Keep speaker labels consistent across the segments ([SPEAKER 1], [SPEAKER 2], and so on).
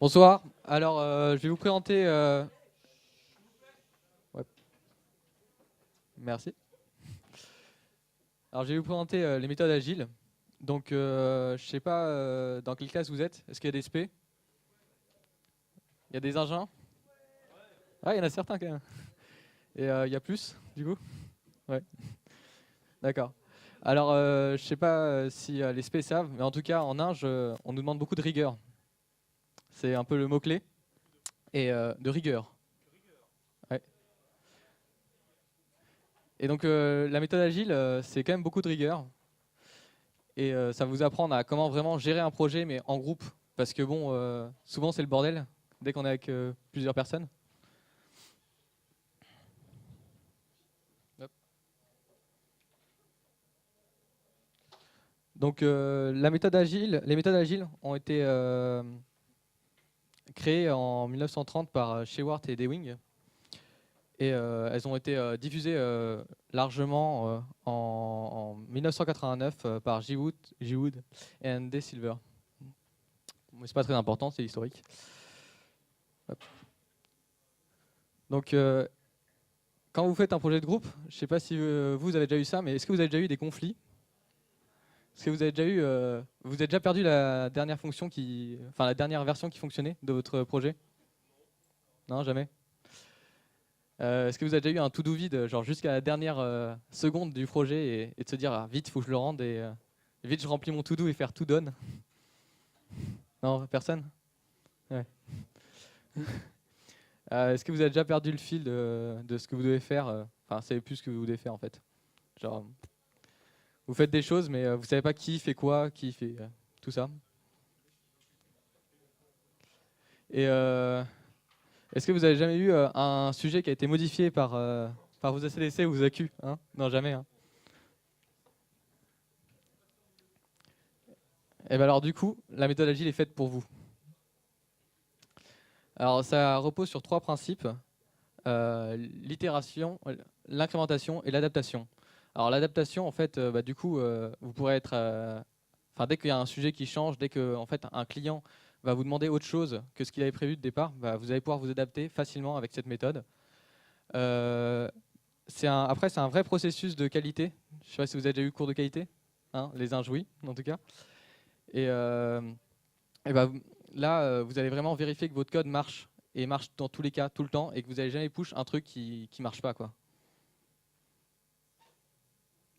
[SPEAKER 1] Bonsoir. Alors, je vais vous présenter. Ouais, merci. Alors, je vais vous présenter les méthodes agiles. Donc, je sais pas dans quelle classe vous êtes. Est-ce qu'il y a des SP? Il y a des engins? Ah, il y en a certains quand même. Et il y a plus, du coup? Ouais, d'accord. Alors, je sais pas si les SP savent, mais en tout cas, en Ing, on nous demande beaucoup de rigueur. C'est un peu le mot-clé. Et de rigueur. Ouais. Et donc, la méthode agile, c'est quand même beaucoup de rigueur. Et ça va vous apprendre à comment vraiment gérer un projet, mais en groupe. Parce que bon, souvent c'est le bordel dès qu'on est avec plusieurs personnes. Hop. Donc la méthode agile, les méthodes agiles ont été créées en 1930 par Shewhart et Dewing. Et elles ont été diffusées largement en 1989 par J. Wood et D. Silver. Mais c'est pas très important, c'est historique. Hop. Donc quand vous faites un projet de groupe, je ne sais pas si vous avez déjà eu ça, mais est-ce que vous avez déjà eu des conflits? Est-ce que vous avez déjà eu, vous avez déjà perdu la dernière fonction enfin la dernière version qui fonctionnait de votre projet? Non, jamais. Est-ce que vous avez déjà eu un to-do vide, genre jusqu'à la dernière seconde du projet et de se dire ah, vite, faut que je le rende et vite je remplis mon to-do et faire tout done? Non, personne? Ouais. Est-ce que vous avez déjà perdu le fil de ce que vous devez faire? Enfin, vous savez plus ce que vous devez faire en fait. Genre, vous faites des choses, mais vous savez pas qui fait quoi, qui fait tout ça. Et est-ce que vous avez jamais eu un sujet qui a été modifié par vos ACDC ou vos AQ, hein? Non, jamais. Hein. Et bien alors du coup, la méthode agile est faite pour vous. Alors ça repose sur trois principes l'itération, l'incrémentation et l'adaptation. Alors l'adaptation, en fait, du coup, vous pourrez être, enfin dès qu'il y a un sujet qui change, dès que en fait un client va vous demander autre chose que ce qu'il avait prévu de départ, vous allez pouvoir vous adapter facilement avec cette méthode. Euh, Après, c'est un vrai processus de qualité. Je ne sais pas si vous avez déjà eu cours de qualité, hein, les uns oui, en tout cas. Et, et ben, là, vous allez vraiment vérifier que votre code marche et marche dans tous les cas, tout le temps, et que vous n'allez jamais push un truc qui ne marche pas, quoi.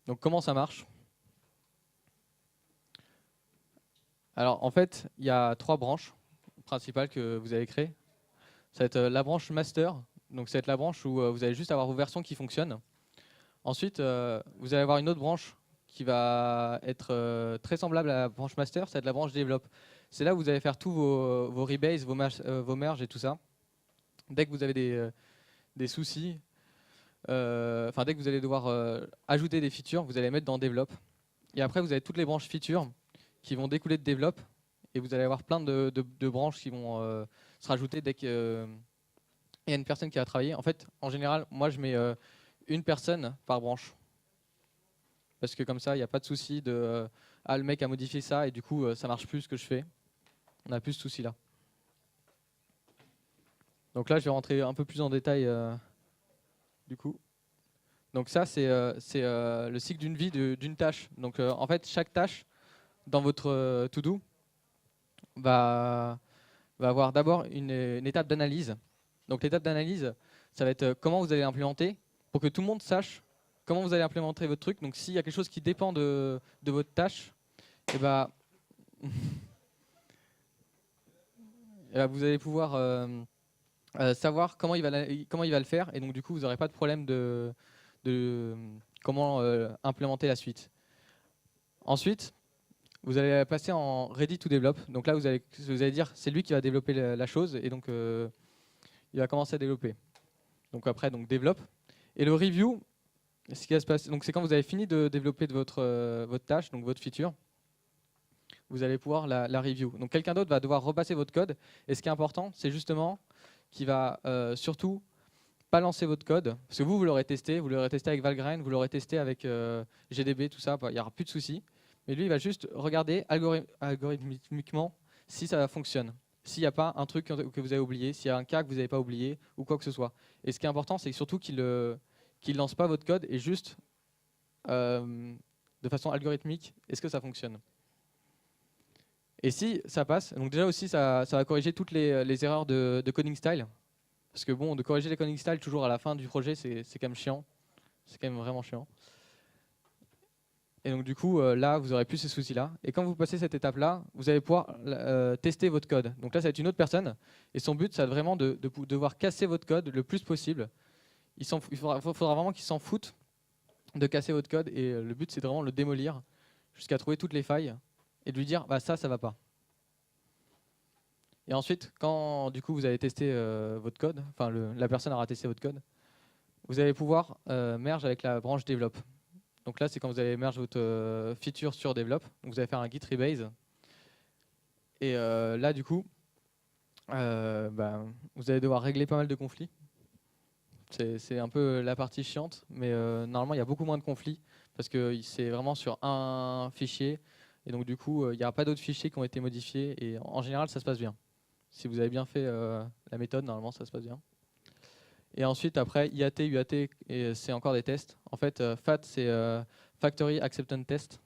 [SPEAKER 1] Donc comment ça marche? Alors en fait, il y a trois branches principales que vous avez créées. Ça va être la branche master, donc ça va être la branche où vous allez juste avoir vos versions qui fonctionnent. Ensuite, vous allez avoir une autre branche qui va être très semblable à la branche master, ça va être la branche develop. C'est là où vous allez faire tous vos rebase, vos merges et tout ça. Dès que vous avez des soucis, enfin dès que vous allez devoir ajouter des features, vous allez mettre dans develop. Et après, vous avez toutes les branches features qui vont découler de develop. Et vous allez avoir plein de branches qui vont se rajouter dès qu'il y a une personne qui a travaillé. En fait, en général, moi, je mets une personne par branche. Parce que comme ça, il n'y a pas de souci de ah, le mec a modifié ça et du coup, ça marche plus ce que je fais. On n'a plus ce souci-là. Donc là, je vais rentrer un peu plus en détail du coup. Donc ça, c'est le cycle d'une vie d'une tâche. Donc en fait, chaque tâche dans votre to-do va avoir d'abord une étape d'analyse. Donc l'étape d'analyse, ça va être comment vous allez implémenter pour que tout le monde sache comment vous allez implémenter votre truc. Donc s'il y a quelque chose qui dépend de votre tâche, et bah, vous allez pouvoir savoir comment il va le faire. Et donc du coup, vous n'aurez pas de problème de comment implémenter la suite. Ensuite, vous allez passer en ready to develop. Donc là, vous allez dire c'est lui qui va développer la chose et donc il va commencer à développer. Donc après, donc développe. Et le review, ce qui va se passer, donc c'est quand vous avez fini de développer votre tâche, donc votre feature, vous allez pouvoir la review. Donc quelqu'un d'autre va devoir repasser votre code. Et ce qui est important, c'est justement qu'il va surtout pas lancer votre code, parce que vous l'aurez testé, avec Valgrind, vous l'aurez testé avec GDB, tout ça, il n'y aura plus de soucis. Mais lui, il va juste regarder algorithmiquement si ça fonctionne. s'il n'y a pas un truc que vous avez oublié, s'il y a un cas que vous n'avez pas oublié, ou quoi que ce soit. Et ce qui est important, c'est surtout qu'il ne lance pas votre code et juste de façon algorithmique, est-ce que ça fonctionne? Et si ça passe, donc déjà aussi ça va corriger toutes les erreurs de coding style. Parce que bon, de corriger les coding style toujours à la fin du projet, c'est quand même chiant. C'est quand même vraiment chiant. Et donc du coup, là, vous aurez plus ces soucis-là. Et quand vous passez cette étape-là, vous allez pouvoir tester votre code. Donc là, ça va être une autre personne. Et son but, ça va être vraiment de devoir casser votre code le plus possible. Il faudra vraiment qu'il s'en foute de casser votre code. Et le but, c'est de vraiment le démolir jusqu'à trouver toutes les failles et de lui dire, bah ça va pas. Et ensuite, quand du coup vous avez testé votre code, enfin la personne aura testé votre code, vous allez pouvoir merge avec la branche develop. Donc là, c'est quand vous allez merge votre feature sur develop. Donc vous allez faire un git rebase. Et là, du coup, bah, vous allez devoir régler pas mal de conflits. C'est un peu la partie chiante, mais normalement, il y a beaucoup moins de conflits parce que c'est vraiment sur un fichier. Et donc, du coup, il n'y aura pas d'autres fichiers qui ont été modifiés. Et en général, ça se passe bien. Si vous avez bien fait la méthode, normalement, ça se passe bien. Et ensuite, après, IAT, UAT, c'est encore des tests. En fait, FAT, c'est Factory Acceptance Test.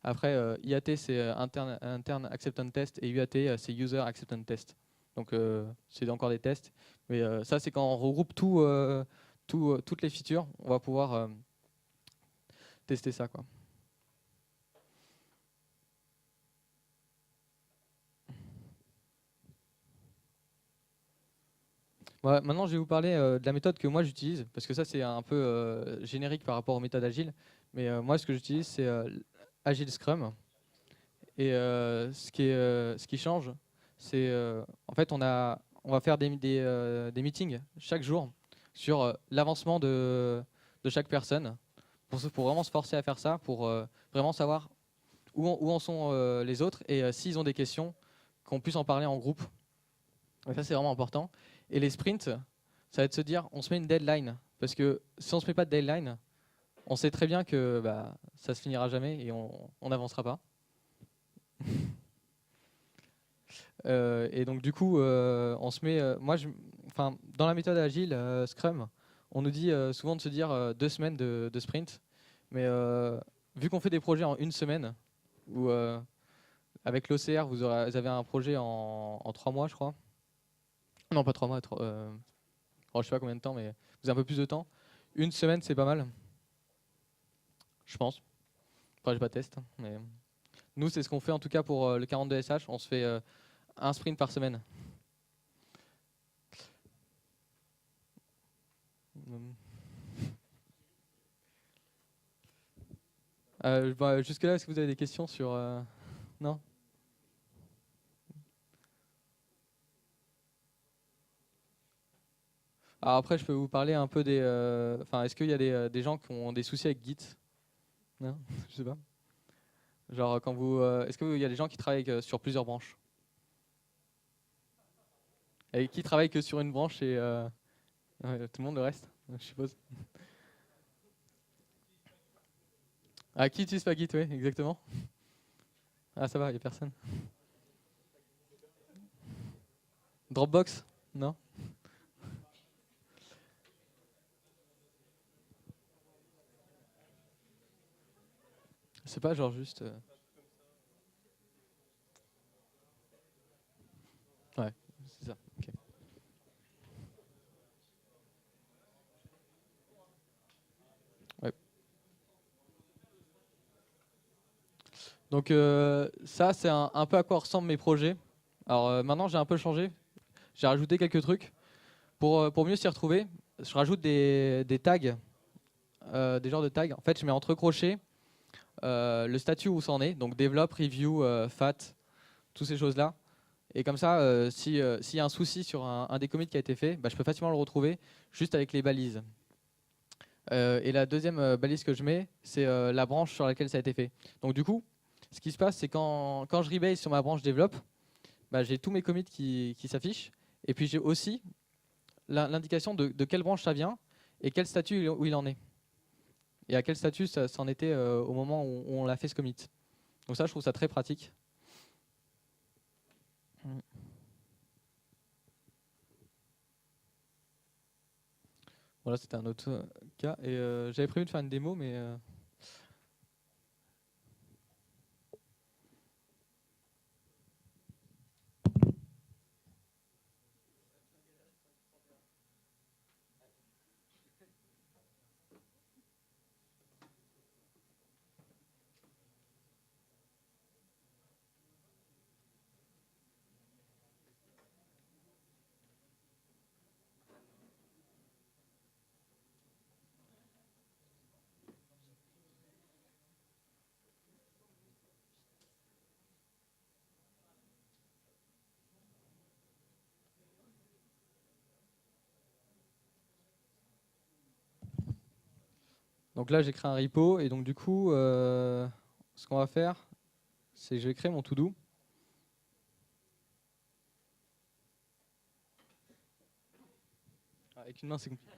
[SPEAKER 1] Après, IAT, c'est Interne Acceptance Test. Et UAT, c'est User Acceptance Test. Donc, c'est encore des tests. Mais ça, c'est quand on regroupe toutes les features, on va pouvoir tester ça, quoi. Ouais, maintenant, je vais vous parler de la méthode que moi j'utilise, parce que ça, c'est un peu générique par rapport aux méthodes agiles. Mais moi, ce que j'utilise, c'est Agile Scrum. Et ce qui change, c'est en fait, on va faire des meetings chaque jour sur l'avancement de chaque personne, pour vraiment se forcer à faire ça, pour vraiment savoir où en sont les autres et s'ils ont des questions, qu'on puisse en parler en groupe. Et ça, c'est vraiment important. Et les sprints, ça va être se dire, on se met une deadline. Parce que si on ne se met pas de deadline, on sait très bien que bah, ça se finira jamais et on n'avancera pas. Et donc du coup, on se met, enfin, dans la méthode agile Scrum, on nous dit souvent de se dire 2 semaines de sprint. Mais vu qu'on fait des projets en une semaine, ou avec l'OCR, vous avez un projet en 3 mois, je crois. Non, pas 3 mois. Je sais pas combien de temps, mais vous avez un peu plus de temps. Une semaine, c'est pas mal, je pense. Enfin, j'ai pas de test, mais nous, c'est ce qu'on fait en tout cas pour le 42SH. On se fait un sprint par semaine. Bah, jusque-là, est-ce que vous avez des questions sur... Non? Alors après, je peux vous parler un peu des... Enfin, est-ce qu'il y a des gens qui ont des soucis avec Git? Non? Je sais pas. Genre, quand vous... est-ce qu'il y a des gens qui travaillent sur plusieurs branches? Et qui travaillent que sur une branche et ouais, tout le monde le reste, je suppose. Ah, qui utilise pas Git, oui, exactement. Ah, ça va, il n'y a personne. Dropbox? Non? C'est pas genre juste... Ouais, c'est ça. Ok. Ouais. Donc ça, c'est un peu à quoi ressemblent mes projets. Alors maintenant, j'ai un peu changé. J'ai rajouté quelques trucs. Pour mieux s'y retrouver, je rajoute des tags, des genres de tags. En fait, je mets entre crochets le statut où ça en est, donc develop, review, fat, toutes ces choses-là. Et comme ça, s'il y a un souci sur un des commits qui a été fait, bah, je peux facilement le retrouver juste avec les balises. Et la deuxième balise que je mets, c'est la branche sur laquelle ça a été fait. Donc du coup, ce qui se passe, c'est quand je rebase sur ma branche develop, bah, j'ai tous mes commits qui s'affichent. Et puis j'ai aussi l'indication de quelle branche ça vient et quel statut où il en est. Et à quel statut ça en était au moment où on l'a fait ce commit. Donc ça, je trouve ça très pratique. Voilà, c'était un autre cas. Et j'avais prévu de faire une démo, mais donc là j'ai créé un repo et donc du coup ce qu'on va faire, c'est que je vais créer mon to-do. Avec une main c'est compliqué.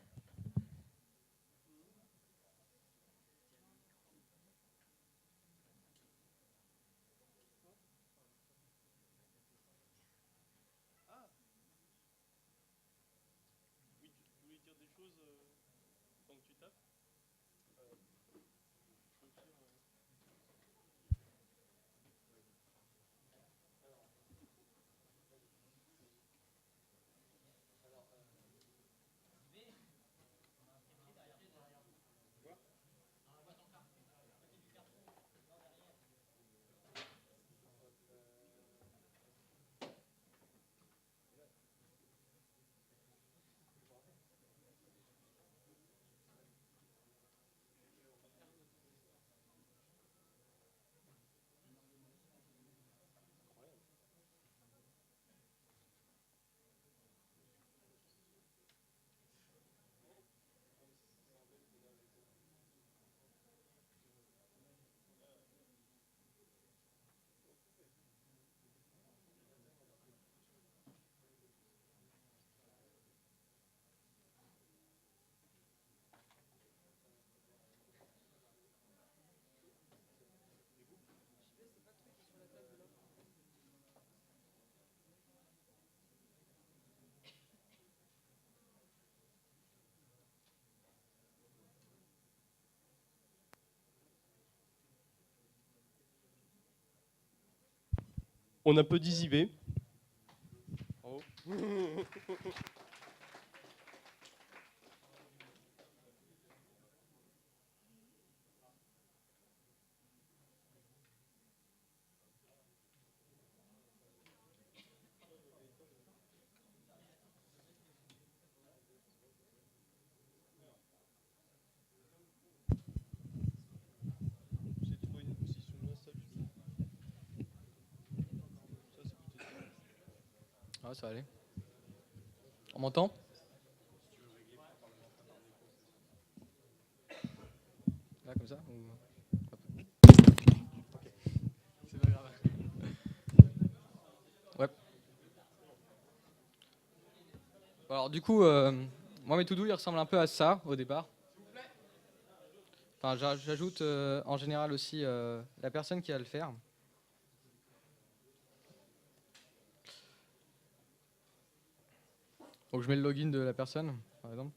[SPEAKER 2] On applaudit JB.
[SPEAKER 1] Ah, ça va aller. On m'entend? Là comme ça Hop. C'est pas grave. Ouais. Alors du coup, moi mes to-do ils ressemblent un peu à ça au départ. Enfin, j'ajoute en général aussi la personne qui va le faire. Donc je mets le login de la personne, par exemple.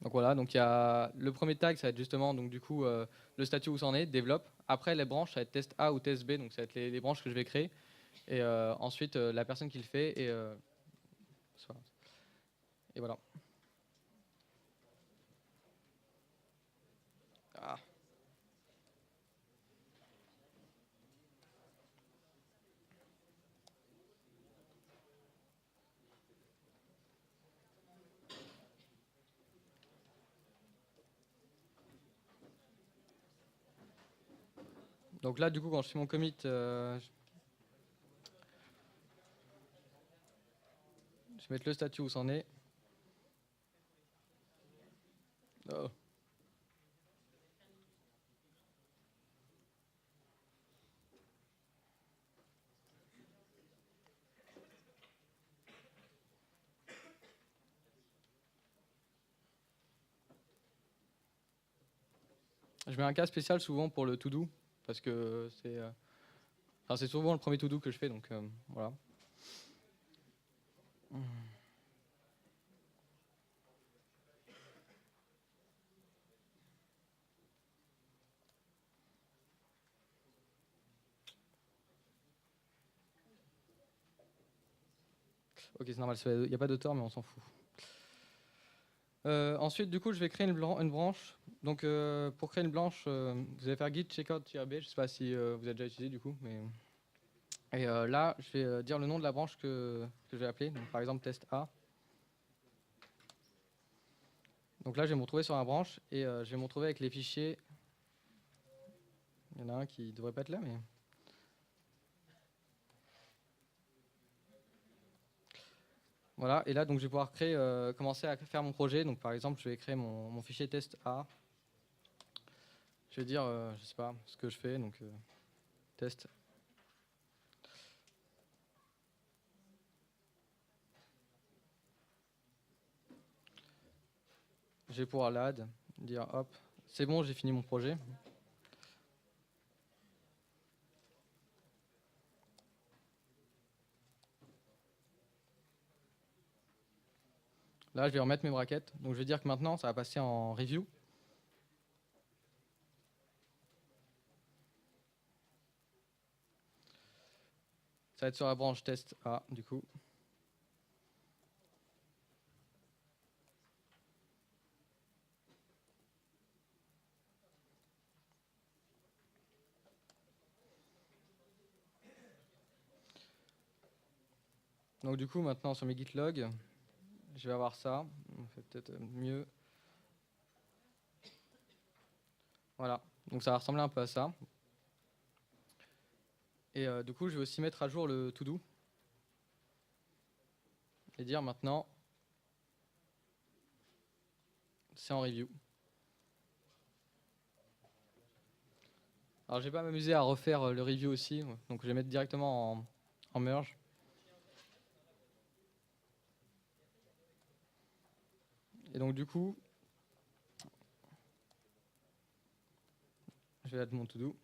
[SPEAKER 1] Donc voilà, donc il y a le premier tag, ça va être justement donc du coup le statut où ça en est, développe. Après les branches, ça va être test A ou test B, donc ça va être les branches que je vais créer. Et ensuite la personne qui le fait et voilà. Ah. Donc là du coup quand je fais mon commit, je vais mettre le statut où ça en est. Oh. Je mets un cas spécial souvent pour le to-do, parce que c'est souvent le premier to-do que je fais, donc voilà. Ok, c'est normal, il n'y a pas d'auteur, mais on s'en fout. Ensuite, du coup, je vais créer une branche. Donc, pour créer une branche, vous allez faire git checkout-b. Je ne sais pas si vous avez déjà utilisé du coup, mais et là, je vais dire le nom de la branche que je vais appeler. Donc, par exemple, test A. Donc là, je vais me retrouver sur la branche et je vais me retrouver avec les fichiers. Il y en a un qui ne devrait pas être là, mais voilà. Et là, donc, je vais pouvoir commencer à faire mon projet. Donc, par exemple, je vais créer mon fichier test A. Je vais dire, je sais pas, ce que je fais. Donc, test. Je vais pouvoir l'add, dire hop, c'est bon, j'ai fini mon projet. Là, je vais remettre mes brackets. Donc, je vais dire que maintenant, ça va passer en review. Ça va être sur la branche test A, du coup. Donc, du coup, maintenant, sur mes git log, je vais avoir ça. On fait peut-être mieux. Voilà. Donc, ça va ressembler un peu à ça. Et du coup, je vais aussi mettre à jour le to-do. Et dire maintenant, c'est en review. Alors, je vais pas m'amuser à refaire le review aussi. Donc, je vais mettre directement en merge. Et donc, du coup, je vais add mon to-do.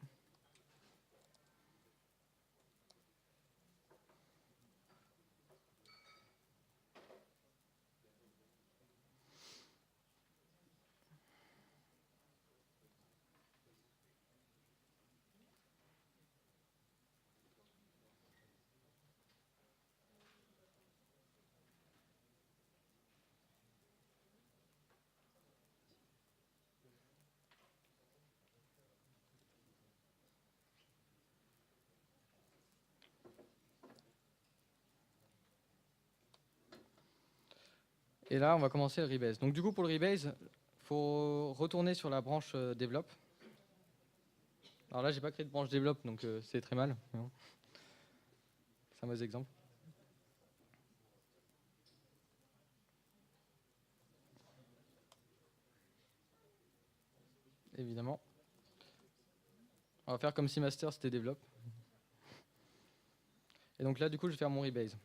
[SPEAKER 1] Et là, on va commencer le rebase. Donc, du coup, pour le rebase, il faut retourner sur la branche develop. Alors là, j'ai pas créé de branche develop, donc c'est très mal. C'est un mauvais exemple. Évidemment. On va faire comme si master c'était develop. Et donc là, du coup, je vais faire mon rebase.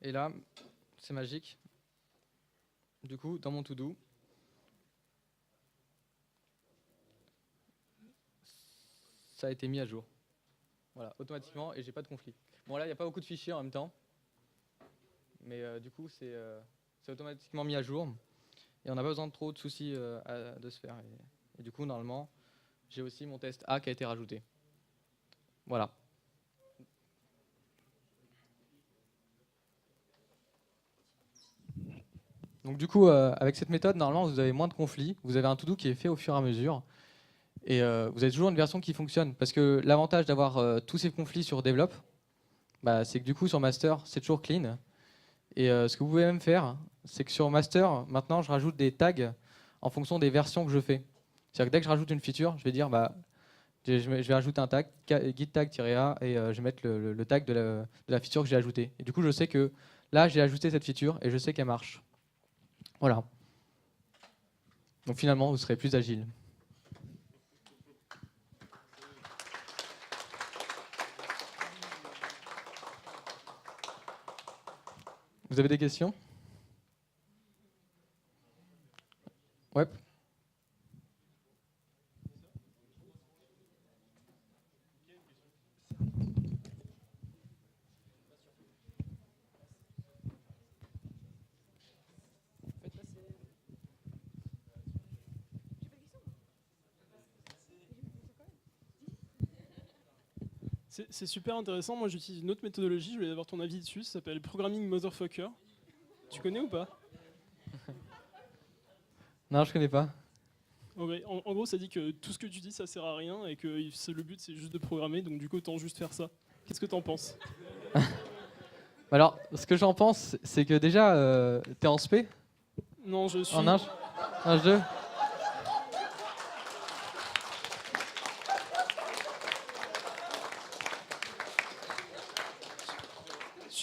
[SPEAKER 1] Et là, c'est magique. Du coup, dans mon to-do, ça a été mis à jour. Voilà, automatiquement, et j'ai pas de conflit. Bon, là, il n'y a pas beaucoup de fichiers en même temps. Mais du coup, c'est automatiquement mis à jour. Et on n'a pas besoin de trop de soucis de se faire. Et du coup, normalement, j'ai aussi mon test A qui a été rajouté. Voilà. Donc du coup, avec cette méthode, normalement, vous avez moins de conflits. Vous avez un to-do qui est fait au fur et à mesure. Et vous avez toujours une version qui fonctionne. Parce que l'avantage d'avoir tous ces conflits sur develop, bah, c'est que du coup, sur master, c'est toujours clean. Et ce que vous pouvez même faire, c'est que sur master, maintenant, je rajoute des tags en fonction des versions que je fais. C'est-à-dire que dès que je rajoute une feature, je vais dire, bah, je vais rajouter un tag, git tag-a, et je vais mettre le tag de la feature que j'ai ajoutée. Et du coup, je sais que là, j'ai ajouté cette feature et je sais qu'elle marche. Voilà. Donc finalement, vous serez plus agile. Vous avez des questions? Ouais.
[SPEAKER 2] C'est super intéressant. Moi, j'utilise une autre méthodologie. Je voulais avoir ton avis dessus. Ça s'appelle Programming Motherfucker. Tu connais ou pas?
[SPEAKER 1] Non, je connais pas.
[SPEAKER 2] En gros, ça dit que tout ce que tu dis, ça sert à rien et que le but, c'est juste de programmer. Donc, du coup, autant juste faire ça. Qu'est-ce que t'en penses?
[SPEAKER 1] Alors, ce que j'en pense, c'est que déjà, t'es en SP?
[SPEAKER 2] Non, je suis.
[SPEAKER 1] En Ing? Ing 2?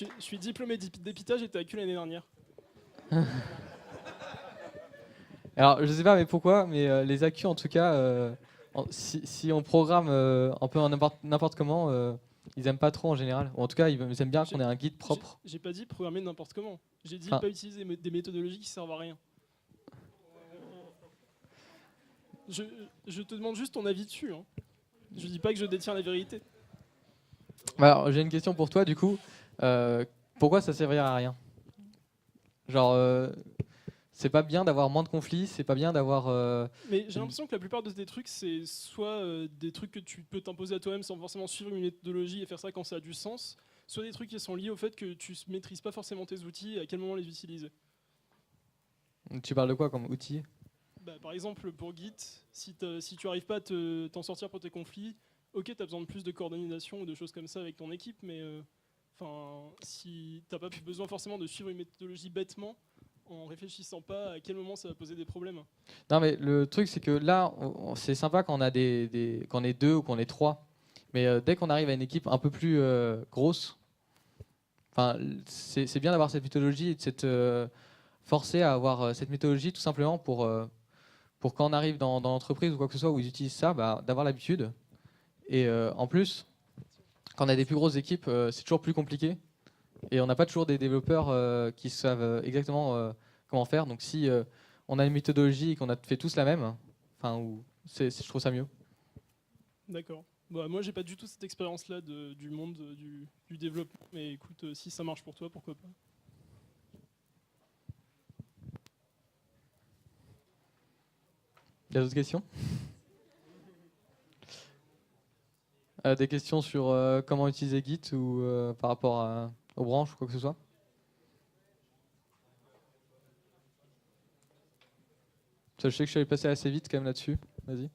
[SPEAKER 2] Je suis diplômé d'épitage, j'étais à Q l'année dernière.
[SPEAKER 1] Alors, je sais pas mais pourquoi, mais les accus, en tout cas, si on programme un peu n'importe comment, ils aiment pas trop en général. Ou en tout cas, ils aiment bien qu'on ait un guide propre.
[SPEAKER 2] J'ai pas dit programmer n'importe comment. J'ai dit
[SPEAKER 1] Enfin,
[SPEAKER 2] pas utiliser des méthodologies qui servent à rien. Je te demande juste ton avis dessus. Hein. Je dis pas que je détiens la vérité.
[SPEAKER 1] alors, j'ai une question pour toi, du coup. Pourquoi ça servirait à rien? Genre, c'est pas bien d'avoir moins de conflits, c'est pas bien d'avoir...
[SPEAKER 2] Mais j'ai l'impression que la plupart de tes trucs, c'est soit des trucs que tu peux t'imposer à toi-même sans forcément suivre une méthodologie et faire ça quand ça a du sens, soit des trucs qui sont liés au fait que tu maîtrises pas forcément tes outils et à quel moment les utiliser.
[SPEAKER 1] Tu parles de quoi comme outil?
[SPEAKER 2] Bah, par exemple, pour Git, si tu arrives pas à t'en sortir pour tes conflits, ok, tu as besoin de plus de coordination ou de choses comme ça avec ton équipe, mais si t'as pas besoin forcément de suivre une méthodologie bêtement, en réfléchissant pas à quel moment ça va poser des problèmes.
[SPEAKER 1] Non, mais le truc, c'est que là, c'est sympa quand on a qu'on est deux ou qu'on est trois. Mais dès qu'on arrive à une équipe un peu plus grosse, c'est bien d'avoir cette méthodologie et de s'être forcé à avoir cette méthodologie tout simplement pour quand on arrive dans l'entreprise ou quoi que ce soit où ils utilisent ça, bah, d'avoir l'habitude. Et en plus, quand on a des plus grosses équipes, c'est toujours plus compliqué. Et on n'a pas toujours des développeurs qui savent exactement comment faire. Donc si on a une méthodologie et qu'on a fait tous la même, je trouve ça mieux.
[SPEAKER 2] D'accord. Bah, moi, j'ai pas du tout cette expérience-là du monde du développement, mais écoute, si ça marche pour toi, pourquoi pas.
[SPEAKER 1] Il y a d'autres questions? Des questions sur comment utiliser Git ou par rapport aux branches ou quoi que ce soit? Je sais que je suis allé passer assez vite quand même là-dessus. Vas-y.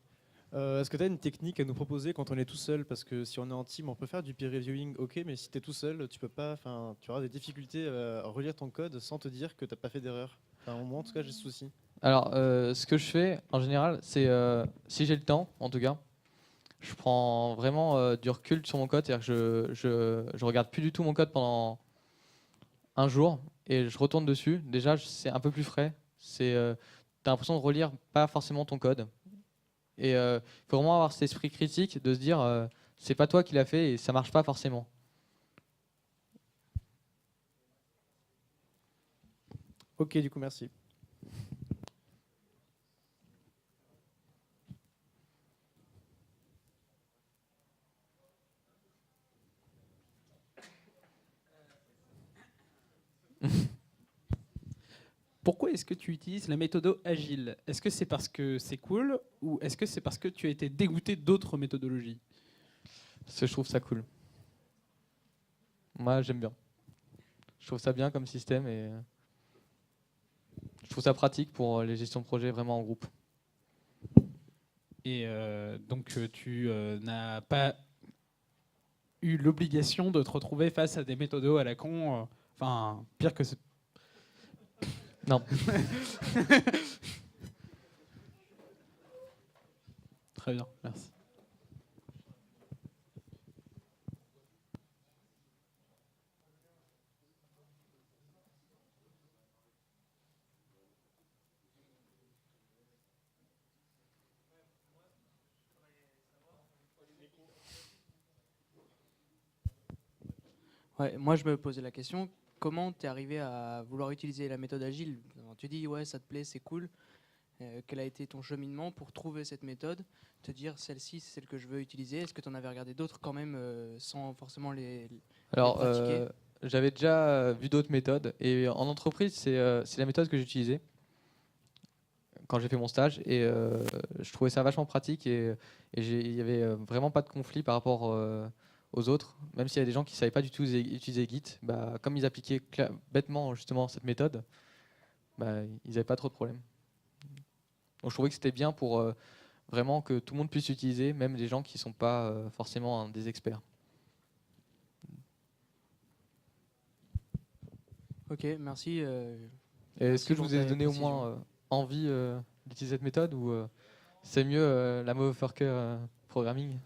[SPEAKER 3] Est-ce que tu as une technique à nous proposer quand on est tout seul? Parce que si on est en team, on peut faire du peer reviewing, ok, mais si tu es tout seul, tu peux pas, tu auras des difficultés à relire ton code sans te dire que tu n'as pas fait d'erreur. Moi, en tout cas, j'ai ce souci.
[SPEAKER 1] Alors, ce que je fais en général, c'est si j'ai le temps, en tout cas, je prends vraiment du recul sur mon code, c'est-à-dire que je regarde plus du tout mon code pendant un jour et je retourne dessus. Déjà, c'est un peu plus frais. T'as l'impression de relire pas forcément ton code. Et il faut vraiment avoir cet esprit critique de se dire c'est pas toi qui l'as fait et ça marche pas forcément.
[SPEAKER 3] Ok, du coup, merci.
[SPEAKER 4] Pourquoi est-ce que tu utilises la méthode agile? Est-ce que c'est parce que c'est cool ou est-ce que c'est parce que tu as été dégoûté d'autres méthodologies?
[SPEAKER 1] Parce que je trouve ça cool. Moi, j'aime bien. Je trouve ça bien comme système et je trouve ça pratique pour les gestions de projet vraiment en groupe.
[SPEAKER 4] Et donc tu n'as pas eu l'obligation de te retrouver face à des méthodos à la con, pire que...
[SPEAKER 1] Non.
[SPEAKER 4] Très bien, merci.
[SPEAKER 5] Ouais, moi, je me posais la question, comment tu es arrivé à vouloir utiliser la méthode agile? Alors, tu dis, ouais, ça te plaît, c'est cool. Quel a été ton cheminement pour trouver cette méthode, te dire celle-ci, c'est celle que je veux utiliser? Est-ce que tu en avais regardé d'autres quand même sans forcément les
[SPEAKER 1] Alors,
[SPEAKER 5] pratiquer?
[SPEAKER 1] j'avais déjà vu d'autres méthodes et en entreprise, c'est la méthode que j'utilisais quand j'ai fait mon stage et je trouvais ça vachement pratique il y avait vraiment pas de conflit par rapport aux autres, même s'il y a des gens qui savaient pas du tout utiliser Git, bah, comme ils appliquaient bêtement justement cette méthode, bah, ils n'avaient pas trop de problèmes. Donc je trouvais que c'était bien pour vraiment que tout le monde puisse l'utiliser, même les gens qui sont pas forcément des experts.
[SPEAKER 5] Ok, merci.
[SPEAKER 1] Et est-ce que je
[SPEAKER 5] pour
[SPEAKER 1] vous ai
[SPEAKER 5] ta
[SPEAKER 1] donné au
[SPEAKER 5] précision.
[SPEAKER 1] moins envie d'utiliser cette méthode ou c'est mieux la motherfucker programming?